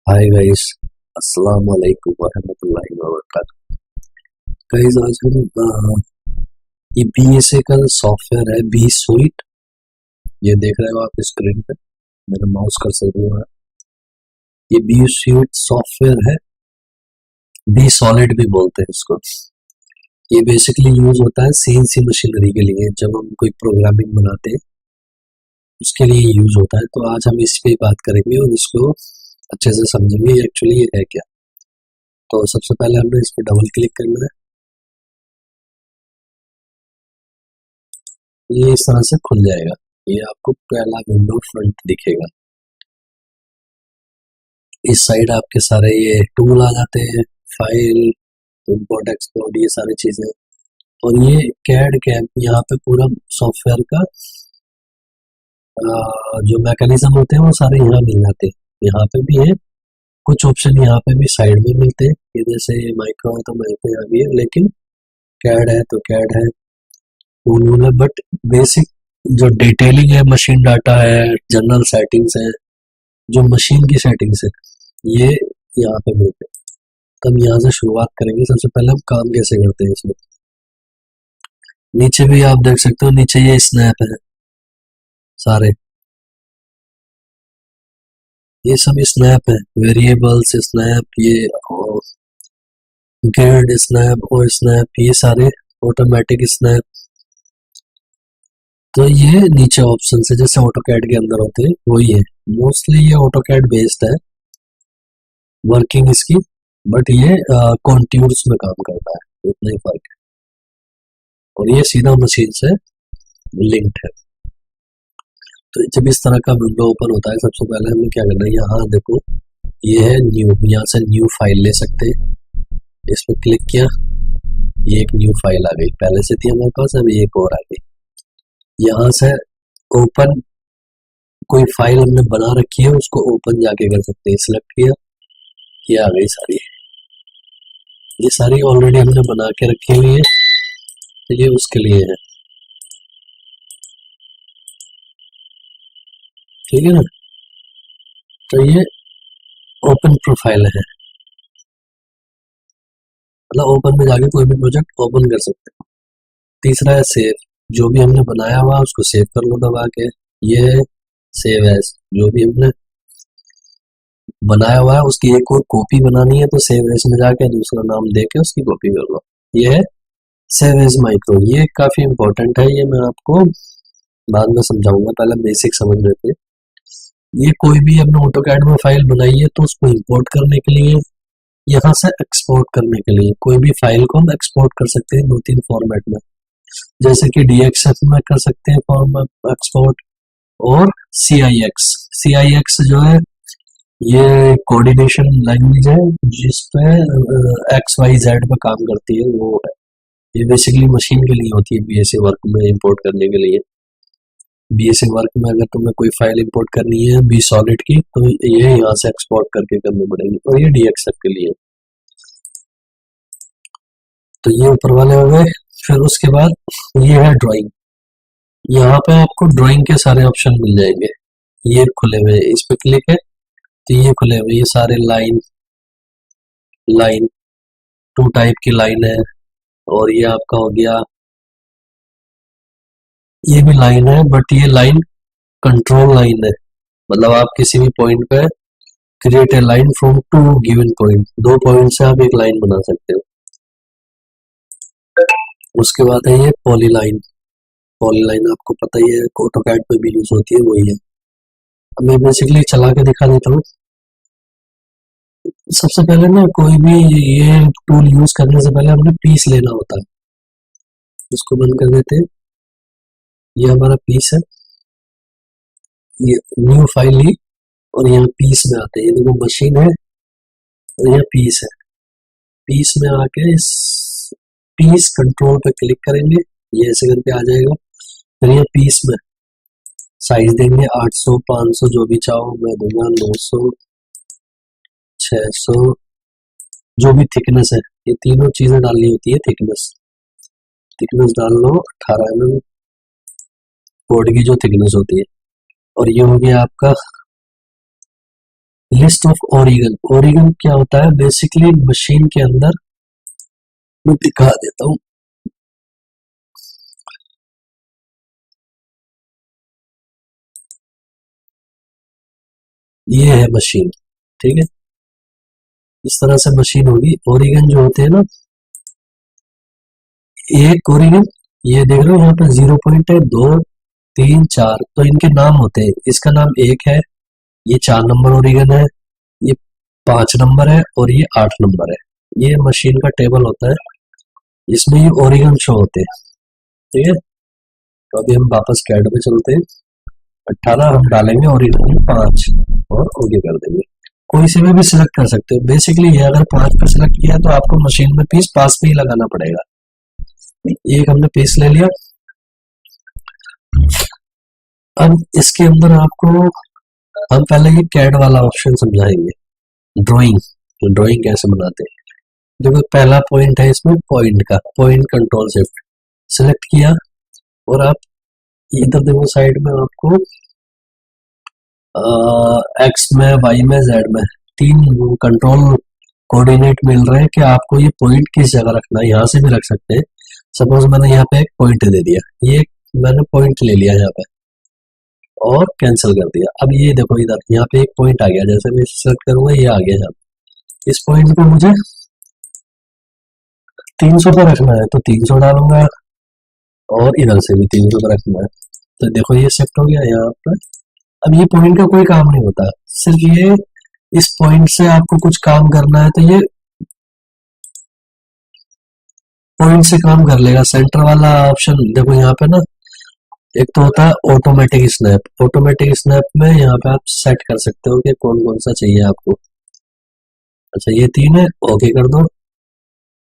Hi guys, अस्सलाम वालेकुम वरहमतुल्लाहि वबरकातुहू। गाइस आज हम ये बीएसए का सॉफ्टवेयर है बी स्वीट। ये देख रहे हो आप स्क्रीन पे, मेरा माउस कर्सर भी है। ये बी स्वीट सॉफ्टवेयर है, बी सॉलिड भी बोलते हैं इसको। ये बेसिकली यूज होता है सीएनसी मशीनरी के लिए, जब हम कोई प्रोग्रामिंग बनाते हैं उसके लिए यूज होता है। तो आज हम इस पे बात करेंगे और इसको अच्छे से समझेंगे एक्चुअली ये है क्या। तो सबसे पहले हमने इस पे डबल क्लिक करना है। ये इस तरह से खुल जाएगा। ये आपको पहला विंडो फ्रंट दिखेगा। इस साइड आपके सारे ये टूल आ जाते हैं, फाइल, इंपोर्ट एक्सपोर्ट, ये सारी चीजें। और ये कैड कैप, यहाँ पे पूरा सॉफ्टवेयर का जो मैकेनिज्म होते हैं वो सारे यहाँ मिल जाते हैं। यहाँ पे भी है कुछ ऑप्शन, यहाँ पे भी साइड में मिलते हैं। ये जैसे माइक्रो है तो माइक्रो यहाँ भी है, लेकिन कैड है तो कैड है, टूल वूल है। बट बेसिक जो डिटेलिंग है, मशीन डाटा है, जनरल सेटिंग्स है, जो मशीन की सेटिंग्स है, ये यहाँ पे मिलते हैं। तो हम यहाँ से शुरुआत करेंगे। सबसे पहले हम काम कैसे करते हैं इसमें। नीचे भी आप देख सकते हो, नीचे ये स्नैप है सारे, ये सब स्नैप है, वेरिएबल्स स्नैप, ये ग्रिड स्नैप और स्नैप, ये सारे ऑटोमेटिक स्नैप। तो ये नीचे ऑप्शन है जैसे ऑटोकैड के अंदर होते हैं वही है। मोस्टली ये ऑटोकैड बेस्ड है वर्किंग इसकी, बट ये कॉन्ट्यूर्स में काम करता है, इतना ही फर्क है। और ये सीधा मशीन से लिंक्ड है। तो जब इस तरह का विंडो ओपन होता है, सबसे पहले हमें क्या करना है, यहाँ देखो ये है न्यू, यहाँ से न्यू फाइल ले सकते हैं। इस पर क्लिक किया, ये एक न्यू फाइल आ गई, पहले से थी हमारे पास, अभी एक और आ गई। यहाँ से ओपन, कोई फाइल हमने बना रखी है उसको ओपन जाके कर सकते हैं। सिलेक्ट किया, ये आ गई सारी, ये सारी ऑलरेडी हमने बना के रखी हुई है, तो ये उसके लिए है, ठीक है ना। तो ये ओपन प्रोफाइल है, मतलब ओपन में जाके कोई भी प्रोजेक्ट ओपन कर सकते हैं। तीसरा है सेव, जो भी हमने बनाया हुआ है उसको सेव कर लो दबा के। ये सेव एज, जो भी हमने बनाया हुआ है उसकी एक और कॉपी बनानी है तो सेव एज में जाके दूसरा नाम दे के उसकी कॉपी कर लो। ये है सेव एज माइक्रो, ये काफी इंपॉर्टेंट है, ये मैं आपको बाद में समझाऊंगा, पहले बेसिक समझ लेते हैं। ये कोई भी हमने ऑटोकैड में फाइल बनाई है तो उसको इंपोर्ट करने के लिए, यहाँ से एक्सपोर्ट करने के लिए, कोई भी फाइल को हम एक्सपोर्ट कर सकते हैं दो तीन फॉर्मेट में। जैसे कि DXF में कर सकते हैं फॉर्मेट एक्सपोर्ट, और CIX जो है ये कोऑर्डिनेशन लैंग्वेज है जिसपे XYZ पे काम करती है, वो है। ये बेसिकली मशीन के लिए होती है, BSA वर्क में इंपोर्ट करने के लिए। BSA वर्क में अगर तुम्हें कोई फाइल इंपोर्ट करनी है बी सॉलिड की, तो ये यहाँ से एक्सपोर्ट करके करनी पड़ेगी, और ये DXF के लिए। तो ये ऊपर वाले हो गए। फिर उसके बाद ये है ड्राइंग, यहाँ पे आपको ड्राइंग के सारे ऑप्शन मिल जाएंगे। ये खुले हुए, इस पे क्लिक है तो ये खुले हुए, ये सारे लाइन, लाइन टू टाइप की लाइन है। और ये आपका हो गया, ये भी लाइन है, बट ये लाइन कंट्रोल लाइन है, मतलब आप किसी भी पॉइंट पे create a line from two given point, दो पॉइंट से आप एक लाइन बना सकते हो। उसके बाद है ये पॉलीलाइन, पॉलीलाइन आपको पता ही है, ऑटोकैड पे भी यूज होती है, वही है। अब मैं बेसिकली चला के दिखा देता हूँ। सबसे पहले ना कोई भी ये टूल यूज करने से पहले हमने पीस लेना होता है, इसको बंद कर देते हैं। ये हमारा पीस है, ये न्यू फाइल ली और यहाँ पीस में आते हैं, ये देखो मशीन है और यहाँ पीस है। पीस में आके इस पीस कंट्रोल पे क्लिक करेंगे, ये ऐसे करके आ जाएगा। फिर ये पीस में साइज देंगे 800 500 जो भी चाहो, मैं दूंगा 900 600, जो भी थिकनेस है, ये तीनों चीजें डालनी होती है। थिकनेस, थिकनेस डाल लो 18 mm कोड की जो थिकनेस होती है। और ये हो गया आपका लिस्ट ऑफ ओरिगन। ओरिगन क्या होता है? बेसिकली मशीन के अंदर, मैं दिखा देता हूँ। ये है मशीन, ठीक है, इस तरह से मशीन होगी। ओरिगन जो होते हैं ना, एक ओरिगन, ये देख रहे हो यहाँ पे 0 पॉइंट है, 2 3 4, तो इनके नाम होते हैं। इसका नाम 1 है, ये 4 नंबर ओरिगन है, ये 5 नंबर है और ये 8 नंबर है। ये मशीन का टेबल होता है, इसमें ये ओरिगन शो होते हैं, ठीक है। तो अभी हम वापस कैड में चलते हैं। 18 हम डालेंगे ओरिगन में 5 और ओके कर देंगे। कोई से भी सिलेक्ट कर सकते हो। बेसिकली ये अगर 5 पे सिलेक्ट किया तो आपको मशीन में पीस पास में ही लगाना पड़ेगा। एक हमने पीस ले लिया। अब इसके अंदर आपको हम पहले ये कैड वाला ऑप्शन समझाएंगे, ड्राइंग। ड्राइंग कैसे बनाते हैं? देखो पहला पॉइंट है इसमें पॉइंट का, पॉइंट कंट्रोल शिफ्ट सिलेक्ट किया और आप इधर देखो साइड में आपको एक्स में, वाई में, जेड में 3 कंट्रोल कोऑर्डिनेट मिल रहे हैं कि आपको ये पॉइंट किस जगह रखना है। यहाँ से भी रख सकते हैं। सपोज मैंने यहाँ पे एक पॉइंट दे दिया, ये मैंने पॉइंट ले लिया यहाँ पे और कैंसिल कर दिया। अब ये देखो इधर यहाँ पे एक पॉइंट आ गया, जैसे मैं सेलेक्ट करूंगा ये आ गया यहाँ पे। इस पॉइंट को मुझे 300 पे रखना है तो 300 डालूंगा और इधर से भी 300 पे रखना है, तो देखो ये शिफ्ट हो गया यहाँ पे। अब ये पॉइंट का कोई काम नहीं होता, सिर्फ ये इस पॉइंट से आपको कुछ काम करना है तो ये पॉइंट से काम कर लेगा। सेंटर वाला ऑप्शन देखो यहाँ पे ना, एक तो होता है ऑटोमेटिक स्नैप। ऑटोमेटिक स्नैप में यहाँ पे आप सेट कर सकते हो कि कौन कौन सा चाहिए आपको। अच्छा ये 3 है, ओके कर दो।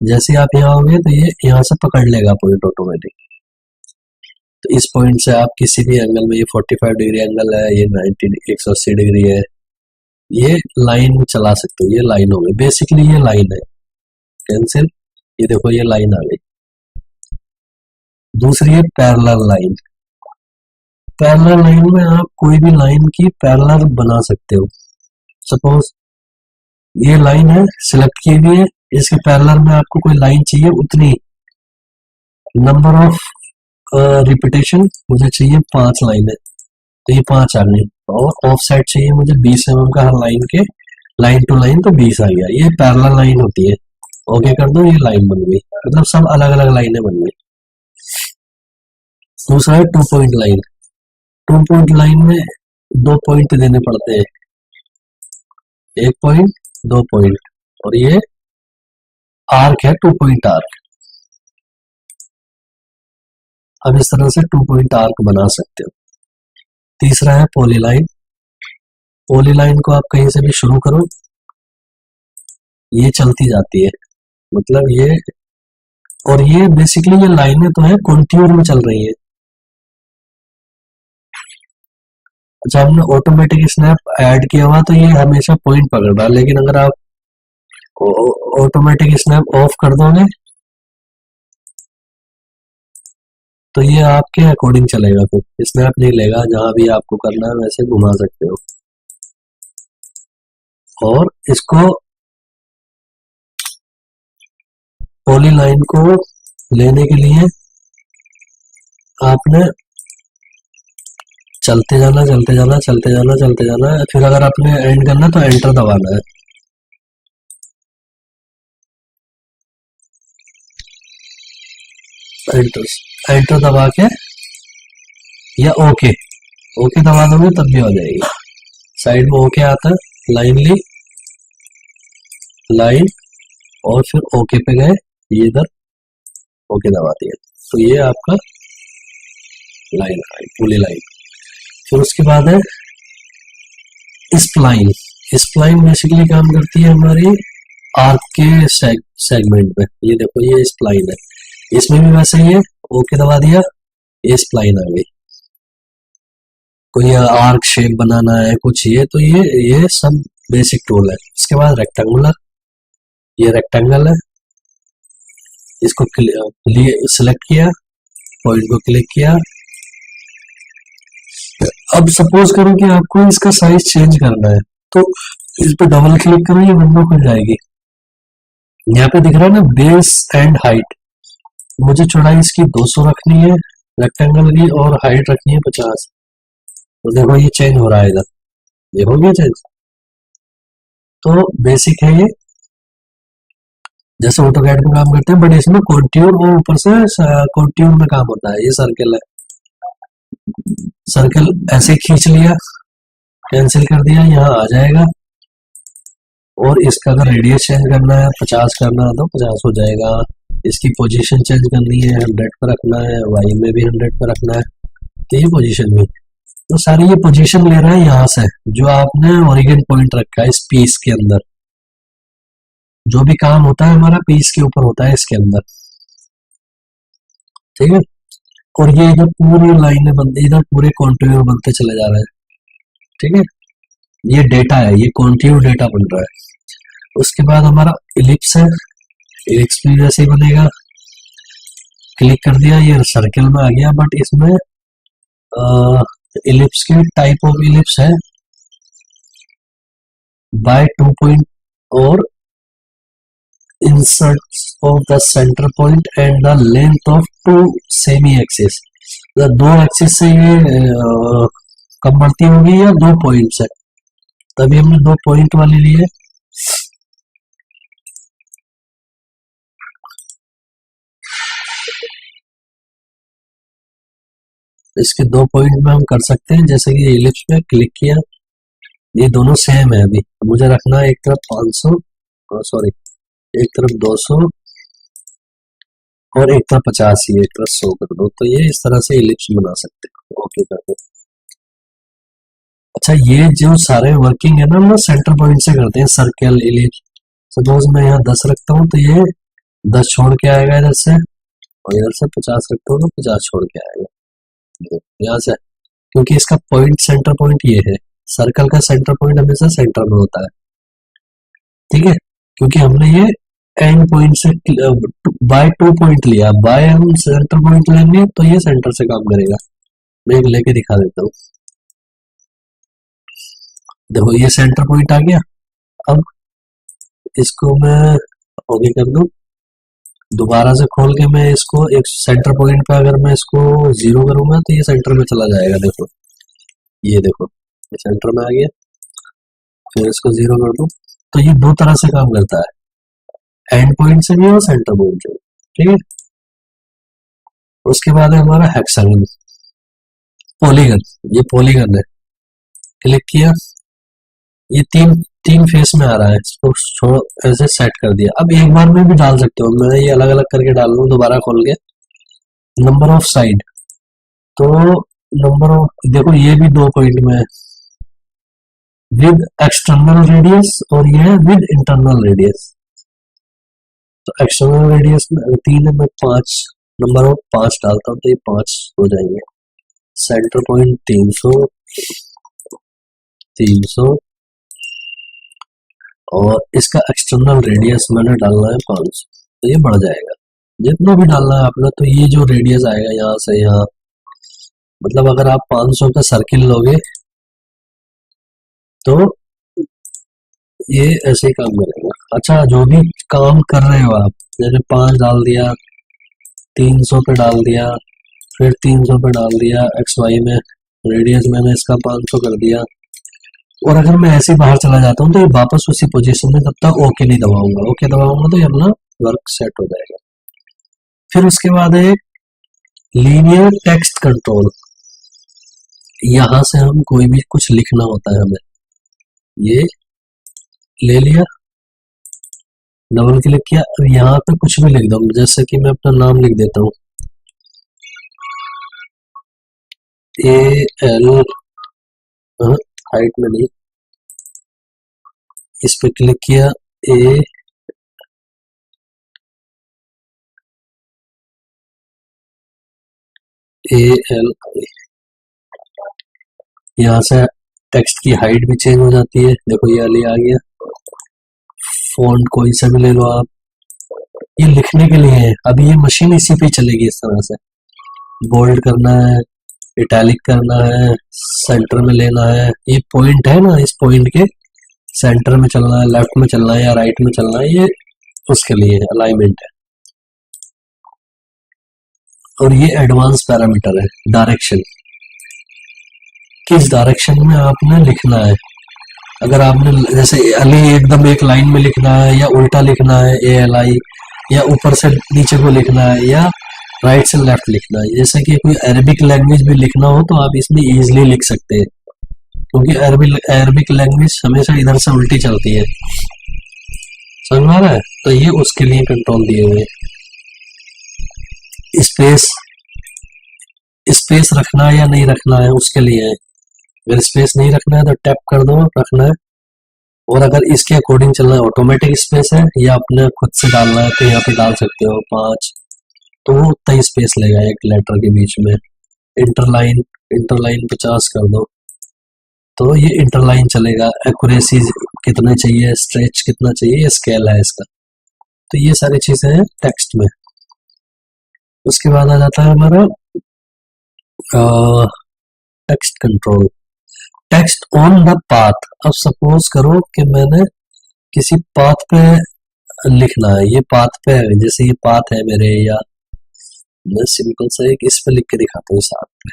जैसे ही आप यहाँ आओगे तो ये यहाँ से पकड़ लेगा पॉइंट ऑटोमेटिक। तो इस पॉइंट से आप किसी भी एंगल में, ये 45 डिग्री एंगल है, ये 180 डिग्री है, ये लाइन चला सकते हो। ये लाइन हो गई, बेसिकली ये लाइन है। कैंसिल, ये देखो ये लाइन आ गई। दूसरी है पैरेलल लाइन। पैरेलल लाइन में आप कोई भी लाइन की पैरेलल बना सकते हो। सपोज ये लाइन है, सिलेक्ट की हुई है, इसके पैरेलल में आपको कोई लाइन चाहिए, उतनी नंबर ऑफ रिपीटेशन मुझे चाहिए 5 लाइन है, तो ये 5 आ गई। और ऑफ साइड चाहिए मुझे 20 mm का हर लाइन के, लाइन टू लाइन, तो 20 आ गया। ये पैरेलल लाइन होती है। ओके कर दो, ये लाइन बन गई, मतलब सब अलग अलग लाइनें बन गई। दूसरा है 2 पॉइंट लाइन। 2 पॉइंट लाइन में 2 पॉइंट देने पड़ते हैं, 1 पॉइंट 2 पॉइंट, और ये आर्क है 2 पॉइंट आर्क। अब इस तरह से 2 पॉइंट आर्क बना सकते हो। तीसरा है पॉलीलाइन। पॉलीलाइन को आप कहीं से भी शुरू करो, ये चलती जाती है, मतलब ये, और ये बेसिकली ये लाइनें तो है कॉन्ट्यूर में चल रही है। अच्छा हमने ऑटोमेटिक स्नैप ऐड किया हुआ तो ये हमेशा पॉइंट पकड़ रहा है, लेकिन अगर आप ऑटोमेटिक स्नैप ऑफ कर दोगे तो ये आपके अकॉर्डिंग चलेगा, फिर स्नैप नहीं लेगा। जहां भी आपको करना है वैसे घुमा सकते हो। और इसको पॉली लाइन को लेने के लिए आपने चलते जाना, चलते जाना, चलते जाना, चलते जाना है। फिर अगर आपने एंड करना तो एंटर दबाना है। एंटर दबा के या ओके, ओके दबा दोगे तब भी हो जाएगी। साइड में ओके आता है, लाइनली लाइन, और फिर ओके पे गए, ये इधर ओके दबा दिया, तो ये आपका लाइन आई, पूरी लाइन। फिर उसके बाद है स्प्लाइन। स्प्लाइन बेसिकली काम करती है हमारी आर्क के सेगमेंट में। ये देखो ये स्प्लाइन है, इसमें भी वैसे ही है, ओके दबा दिया, ये स्प्लाइन आ गई। कोई आर्क शेप बनाना है कुछ, ये तो ये सब बेसिक टूल है। इसके बाद रेक्टेंगुलर, ये रेक्टेंगल है, इसको सिलेक्ट किया, पॉइंट को क्लिक किया। अब सपोज करो कि आपको इसका साइज चेंज करना है, तो इस पे डबल क्लिक करो, ये विंडो खुल जाएगी। यहाँ पे दिख रहा है ना बेस एंड हाइट, मुझे चौड़ाई इसकी 200 रखनी है रेक्टेंगल की, और हाइट रखनी है 50। तो देखो ये चेंज हो रहा है इधर, देखोगे चेंज। तो बेसिक है ये, जैसे ऑटोकैड में काम करते हैं, बट इसमें कॉन्ट्यूर और ऊपर से कॉन्ट्यूर में काम होता है। ये सर्कल है, सर्कल ऐसे खींच लिया, कैंसिल कर दिया, यहाँ आ जाएगा। और इसका अगर रेडियस चेंज करना है, 50 करना है तो 50 हो जाएगा। इसकी पोजीशन चेंज करनी है, 100 पर रखना है, वाई में भी 100 पर रखना है, तो ये पोजीशन में। तो सारी ये पोजीशन ले रहा है यहाँ से, जो आपने ओरिजिन पॉइंट रखा है इस पीस के अंदर। जो भी काम होता है हमारा पीस के ऊपर होता है, इसके अंदर, ठीक है। और ये इधर पूरी लाइनें बनती, इधर पूरे कॉन्टिन्यू बनते चले जा रहे हैं, ठीक है। ये डेटा है, ये कॉन्टिन्यू डेटा बन रहा है। उसके बाद हमारा इलिप्स है, इलिप्स भी जैसे ही बनेगा, क्लिक कर दिया, ये सर्कल में आ गया। बट इसमें इलिप्स के टाइप ऑफ इलिप्स है बाय 2 पॉइंट और insert of the centre point and the length of 2 semi axis. दो एक्सिस से ये कब बढ़ती होगी, या 2 पॉइंट से, तभी हमने 2 पॉइंट वाली ली है। इसके 2 पॉइंट में हम कर सकते हैं, जैसे कि इलिप्स पे क्लिक किया, ये दोनों सेम है। अभी मुझे रखना है एक तरफ 500, सॉरी एक तरफ 200 और एक तरफ 50, एक तरफ 100 कर दो। तो ये इस तरह से इलिप्स बना सकते हैं। ओके कर दो। अच्छा, ये जो सारे वर्किंग है ना, हम सेंटर पॉइंट से करते हैं, सर्कल, इलिप्स। सपोज मैं यहाँ 10 रखता हूँ तो ये 10 छोड़ के आएगा इधर से, और इधर से 50 रखता हूँ तो 50 छोड़ के आएगा यहाँ से, क्योंकि इसका पॉइंट, सेंटर पॉइंट ये है। सर्कल का सेंटर पॉइंट हमेशा सेंटर में होता है, ठीक है। क्योंकि हमने ये एंड पॉइंट से बाय 2 पॉइंट लिया, बाय हम सेंटर पॉइंट लेंगे तो ये सेंटर से काम करेगा। मैं एक लेके दिखा देता हूँ। देखो ये सेंटर पॉइंट आ गया। अब इसको मैं ओके कर दूं, दोबारा से खोल के मैं इसको एक सेंटर पॉइंट पे अगर मैं इसको 0 करूंगा तो ये सेंटर में चला जाएगा। देखो ये देखो, ये सेंटर में आ गया। फिर इसको 0 कर दूं तो ये 2 तरह से काम करता है, एंड पॉइंट से भी और सेंटर पॉइंट से, ठीक है। उसके बाद है हमारा हेक्सागन, पॉलीगन। ये पॉलीगन है, क्लिक किया, ये तीन फेस में आ रहा है, इसको ऐसे सेट कर दिया। अब एक बार में भी डाल सकते हो, मैं ये अलग अलग करके डाल लूँ दोबारा खोल के। नंबर ऑफ साइड, तो नंबर ऑफ, देखो ये भी 2 पॉइंट में है, विद एक्सटर्नल रेडियस, और ये है विद इंटरनल रेडियस। तो एक्सटर्नल रेडियस में 3 है, मैं 5 नंबर ऑफ 5 डालता हूँ तो ये 5 हो जाएंगे। सेंटर पॉइंट 300 300, और इसका एक्सटर्नल रेडियस मैंने डालना है 500, तो ये बढ़ जाएगा जितना भी डालना है आपने। तो ये जो रेडियस आएगा यहाँ से यहाँ, मतलब अगर आप 500 का सर्किल लोगे तो ये ऐसे ही काम करेगा। अच्छा, जो भी काम कर रहे हो आप, जैसे 5 डाल दिया, 300 पे डाल दिया, फिर 300 पे डाल दिया, एक्स वाई में रेडियस मैंने इसका 500 कर दिया, और अगर मैं ऐसे बाहर चला जाता हूँ तो ये वापस उसी पोजीशन में, तब तक ओके नहीं दबाऊंगा। ओके दबाऊंगा तो ये अपना वर्क सेट हो जाएगा। फिर उसके बाद है लीनियर टेक्स्ट कंट्रोल। यहां से हम कोई भी कुछ लिखना होता है हमें, ये ले लिया, डबल क्लिक किया, अब यहाँ पे कुछ भी लिख दो। जैसे कि मैं अपना नाम लिख देता हूँ, AL, हाइट में नहीं, इस पे क्लिक किया, AL। यहाँ से टेक्स्ट की हाइट भी चेंज हो जाती है, देखो ये अली आ गया। फॉन्ट कोई सा भी ले लो आप, ये लिखने के लिए है। अभी ये मशीन इसी पे चलेगी इस तरह से। बोल्ड करना है, इटैलिक करना है, सेंटर में लेना है। ये पॉइंट है ना, इस पॉइंट के सेंटर में चलना है, लेफ्ट में चलना है या राइट में चलना है, ये उसके लिए अलाइनमेंट है। और ये एडवांस पैरामीटर है, डायरेक्शन, किस डायरेक्शन में आपने लिखना है। अगर आपने जैसे अली एकदम एक लाइन में लिखना है या उल्टा लिखना है ALI, या ऊपर से नीचे को लिखना है या राइट से लेफ्ट लिखना है। जैसे कि कोई अरबिक लैंग्वेज भी लिखना हो तो आप इसमें इजीली लिख सकते हैं, क्योंकि अरबिक लैंग्वेज हमेशा इधर से उल्टी चलती है, समझ में आ रहा है। तो ये उसके लिए कंट्रोल दिए हुए। स्पेस, स्पेस रखना है या नहीं रखना है उसके लिए है। अगर स्पेस नहीं रखना है तो टैप कर दो, रखना है। और अगर इसके अकॉर्डिंग चलना है, ऑटोमेटिक स्पेस है या अपने खुद से डालना है तो यहाँ पे डाल सकते हो 5, तो वो उतना ही स्पेस लेगा एक लेटर के बीच में। इंटरलाइन, इंटरलाइन 50 कर दो तो ये इंटरलाइन चलेगा। एक्यूरेसी कितना चाहिए, स्ट्रेच कितना चाहिए, ये स्केल है इसका। तो ये सारी चीजें हैं टेक्स्ट में। उसके बाद आ जाता है हमारा text control, text on the path. अब सपोज करो कि मैंने किसी पाथ पे लिखना है, ये पाथ पे है, जैसे ये पाथ है मेरे, या मैं सिंपल सा एक इस पे लिख के दिखाता हूँ साथ में।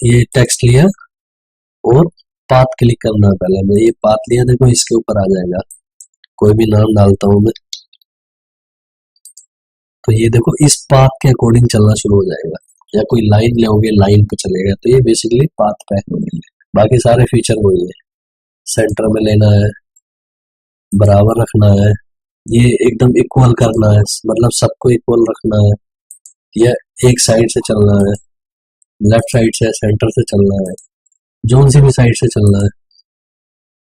ये टेक्स्ट लिया और पाथ क्लिक करना है। पहले मैं ये पाथ लिया, देखो इसके ऊपर आ जाएगा, कोई भी नाम डालता हूँ मैं, तो ये देखो इस पाथ के अकॉर्डिंग चलना शुरू हो जाएगा। या कोई लाइन लोगे, लाइन पे चलेगा, तो ये बेसिकली पाथ पे है। बाकी सारे फीचर वही है, सेंटर में लेना है, बराबर रखना है, ये एकदम इक्वल करना है, मतलब सबको इक्वल रखना है, या एक साइड से चलना है, लेफ्ट साइड से, सेंटर से चलना है, जोन सी भी साइड से चलना है।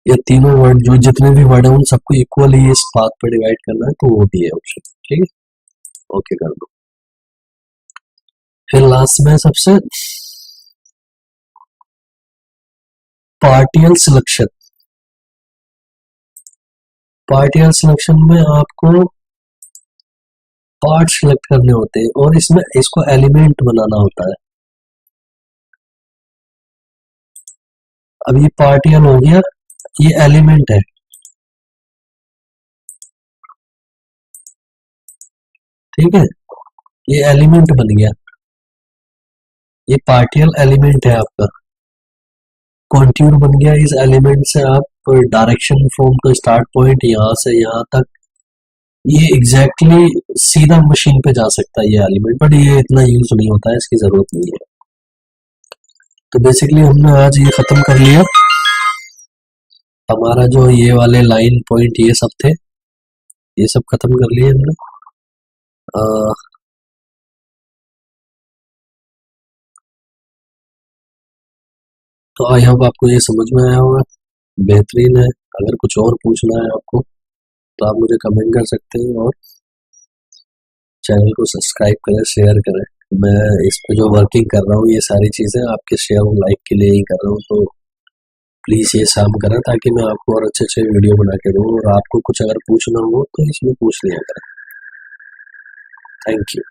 ये तीनों वर्ड, जो जितने भी वर्ड है उन सबको इक्वली इस पाथ पे डिवाइड करना है, तो वो भी है ऑप्शन। ठीक है, ओके कर दो। फिर लास्ट में सबसे पार्टियल सिलेक्शन। पार्टियल सिलेक्शन में आपको पार्ट सिलेक्ट करने होते हैं और इसमें इसको एलिमेंट बनाना होता है। अब ये पार्टियल हो गया, ये एलिमेंट है, ठीक है, ये एलिमेंट बन गया, ये पार्टियल एलिमेंट है आपका। कॉन्ट्यूर बन गया, इस एलिमेंट से आप डायरेक्शन फ्रॉम का स्टार्ट पॉइंट यहाँ से यहाँ तक, ये एग्जैक्टली सीधा मशीन पे जा सकता है ये एलिमेंट, बट ये इतना यूज नहीं होता है, इसकी जरूरत नहीं है। तो बेसिकली हमने आज ये खत्म कर लिया, हमारा जो ये वाले लाइन पॉइंट ये सब थे, ये सब खत्म कर लिए हमने। तो आई होप आपको ये समझ में आया होगा, बेहतरीन है। अगर कुछ और पूछना है आपको तो आप मुझे कमेंट कर सकते हैं, और चैनल को सब्सक्राइब करें, शेयर करें। मैं इस पे जो वर्किंग कर रहा हूँ ये सारी चीज़ें आपके शेयर और लाइक के लिए ही कर रहा हूँ, तो प्लीज़ ये काम करें ताकि मैं आपको और अच्छे अच्छे वीडियो बना के दूँ। और आपको कुछ अगर पूछना हो तो इसमें पूछ लिया करें। Thank you.